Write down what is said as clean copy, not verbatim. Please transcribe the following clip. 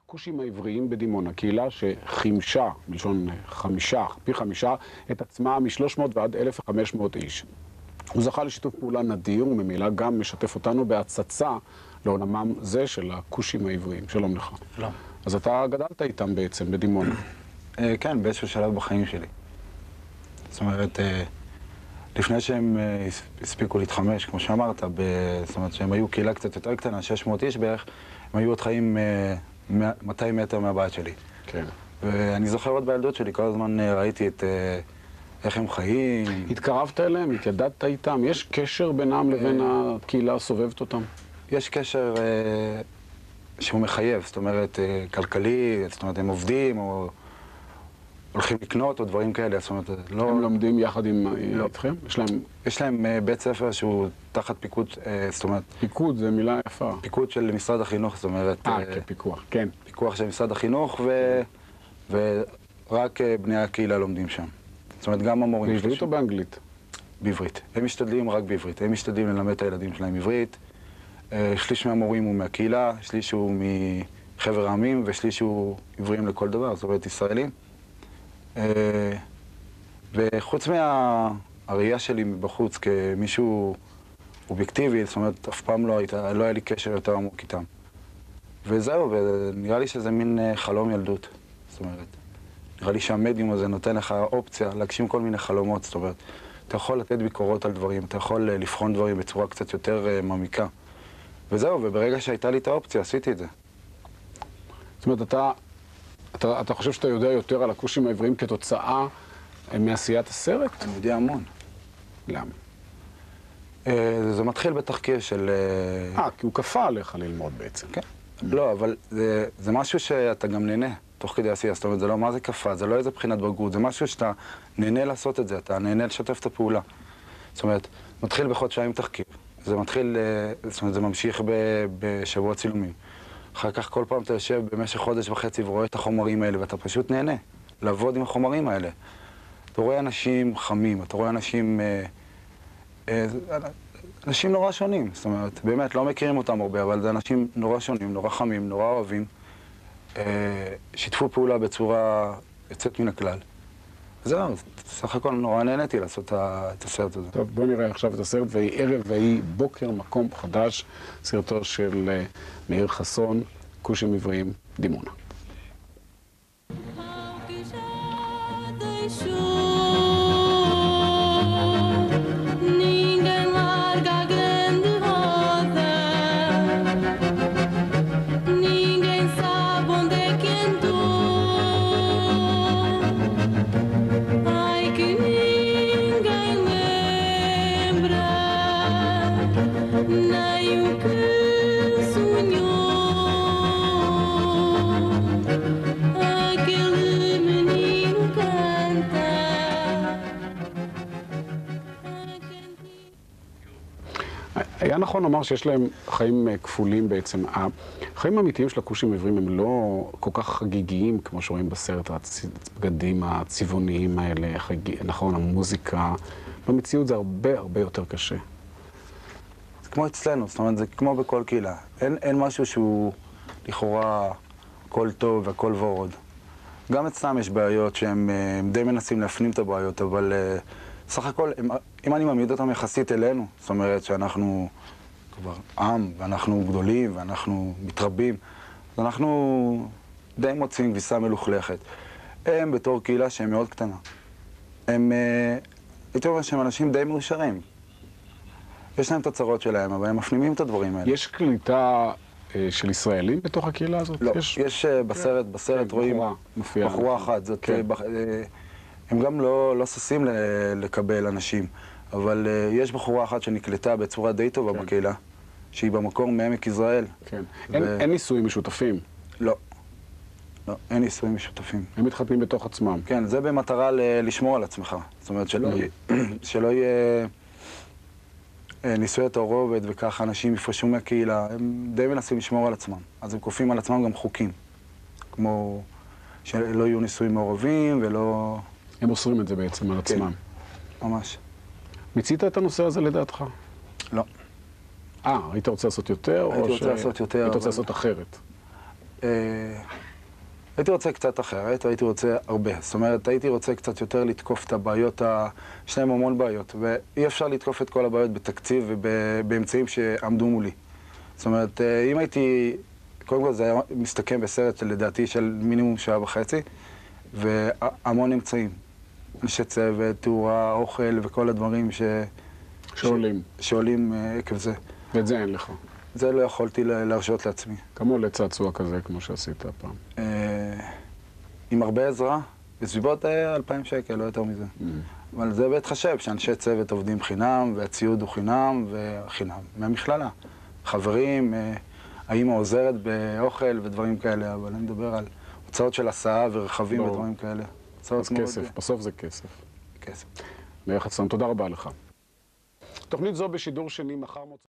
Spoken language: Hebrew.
הכושים העבריים בדימונה, קהילה שחימשה, מלשון חמישה, פי חמישה, את עצמה מ-300 ועד 1,500 איש. הוא זכה לשיתוף פעולה נדיר וממילא גם משתף אותנו בהצצה לעולמם זה של הכושים העבריים. שלום לך. שלום. אז אתה גדלת איתם בעצם בדימונה. כן, באיזשהו שלב בחיים שלי. זאת אומרת, לפני שהם הספיקו להתחמש, כמו שאמרת, זאת אומרת שהם היו קהילה קצת יותר קטנה, 600 איש בערך, הם היו עוד חיים 200 מטר מהבית שלי. כן. ואני זוכר עוד בילדות שלי, כל הזמן ראיתי את איך הם חיים. התקרבת אליהם? התיידדת איתם? יש קשר בינם לבין הקהילה הסובבת אותם? יש קשר שהוא מחייב, זאת אומרת, כלכלי, זאת אומרת, הם עובדים או הולכים לקנות או דברים כאלה, זאת אומרת, לא... הם לומדים יחד עם איתכם? יש להם בית ספר שהוא תחת פיקוד, זאת אומרת... פיקוד זה מילה יפה. פיקוד של משרד החינוך, זאת אומרת... כפיקוח, כן. פיקוח של משרד החינוך, ורק בני הקהילה לומדים שם. זאת אומרת, גם המורים... בעברית או באנגלית? בעברית. הם משתדלים רק בעברית. הם משתדלים ללמד את הילדים שלהם עברית. שליש מהמורים הוא מהקהילה, שליש הוא מחבר העמים, ושליש הוא עבריים לכל דבר, זאת אומרת, ישראלים. וחוץ מהראייה שלי מבחוץ כמישהו אובייקטיבי, זאת אומרת, אף פעם לא היה לי קשר יותר עמוק איתם. וזהו, ונראה לי שזה מין חלום ילדות. זאת אומרת, נראה לי שהמדיום הזה נותן לך אופציה להגשים כל מיני חלומות. זאת אומרת, אתה יכול לתת ביקורות על דברים, אתה יכול לבחון דברים בצורה קצת יותר מעמיקה. וזהו, וברגע שהייתה לי את האופציה, עשיתי את זה. זאת אומרת, אתה חושב שאתה יודע יותר על הכושים העבריים כתוצאה מעשיית הסרט? אני יודע המון. למה? זה מתחיל בתחקיר של... כי הוא כפה עליך ללמוד בעצם. כן. לא, אבל זה משהו שאתה גם נהנה תוך כדי עשייה. זאת אומרת, זה לא מה זה כפה, זה לא איזה בחינת בגרות, זה משהו שאתה נהנה לעשות את זה, אתה נהנה לשתף את הפעולה. זאת אומרת, מתחיל בחודשיים תחקיר. זה מתחיל, זאת אומרת, זה ממשיך בשבוע צילומים. אחר כך כל פעם אתה יושב במשך חודש וחצי ורואה את החומרים האלה, ואתה פשוט נהנה לעבוד עם החומרים האלה. אתה רואה אנשים חמים, אתה רואה אנשים נורא שונים. זאת אומרת, באמת, לא מכירים אותם הרבה, אבל זה אנשים נורא שונים, נורא חמים, נורא אוהבים. שיתפו פעולה בצורה יוצאת מן הכלל. זהו, סך הכל נורא נהניתי לעשות את הסרט הזה. טוב, בוא נראה עכשיו את הסרט, ויהי ערב ויהי בוקר, מקום חדש, סרטו של מאיר חסון, כושים עבריים, דימונה. היה נכון לומר שיש להם חיים כפולים בעצם. החיים האמיתיים של הכושים העבריים הם לא כל כך חגיגיים כמו שרואים בסרט, הבגדים הצבעוניים האלה, נכון, המוזיקה. במציאות זה הרבה יותר קשה. זה כמו אצלנו, זאת אומרת, זה כמו בכל קהילה. אין משהו שהוא לכאורה הכל טוב והכל ורוד. גם אצלם יש בעיות שהם די מנסים להפנים את הבעיות, אבל סך הכל, אם אני מעמיד אותם יחסית אלינו, זאת אומרת שאנחנו כבר עם, ואנחנו גדולים, ואנחנו מתרבים, אז אנחנו די מוצאים כביסה מלוכלכת. הם בתור קהילה שהם מאוד קטנה. הם, הייתי אומר שהם אנשים די מאושרים. יש להם את הצרות שלהם, אבל הם מפנימים את הדברים האלה. יש קליטה של ישראלים בתוך הקהילה הזאת? לא, יש בסרט רואים בחורה אחת. הם גם לא ששים לקבל אנשים, אבל יש בחורה אחת שנקלטה בצורה די טובה בקהילה, שהיא במקום מעמק יזרעאל. כן. אין נישואים משותפים? לא. לא, אין נישואים משותפים. הם מתחתנים בתוך עצמם? כן, זה במטרה לשמור על עצמך. זאת אומרת שלא יהיה נישואי תערובת וככה אנשים יפרשו מהקהילה. הם די מנסים לשמור על עצמם. אז הם כופים על עצמם גם חוקים. כמו שלא יהיו נישואים מעורבים ולא... הם אוסרים את זה בעצם על עצמם. כן, ממש. מיצית את הנושא הזה לדעתך? לא. היית רוצה לעשות יותר? הייתי רוצה לעשות יותר. היית רוצה לעשות אחרת? הייתי רוצה קצת אחרת, הייתי רוצה הרבה. זאת אומרת, הייתי רוצה קצת יותר לתקוף את הבעיות, יש להם המון בעיות, ואי אפשר לתקוף את כל הבעיות בתקציב ובאמצעים שעמדו מולי. זאת אומרת, אם הייתי, קודם כל זה היה מסתכם בסרט לדעתי של מינימום שעה וחצי, והמון אמצעים. אנשי צוות, תאורה, אוכל וכל הדברים שעולים עקב זה. ואת זה אין לך. זה לא יכולתי להרשות לעצמי. כמה עולה צעצוע כזה כמו שעשית הפעם? עם הרבה עזרה, בסביבות 2,000 שקל, לא יותר מזה. אבל זה בהתחשב שאנשי צוות עובדים חינם, והציוד הוא חינם, וחינם מהמכללה. חברים, האמא עוזרת באוכל ודברים כאלה, אבל אני מדבר על הוצאות של הסעה ורכבים ודברים כאלה. אז כסף, בסוף זה כסף. כסף. מאיר חצרן, תודה רבה לך. תוכנית זו בשידור שני מחר מוצא.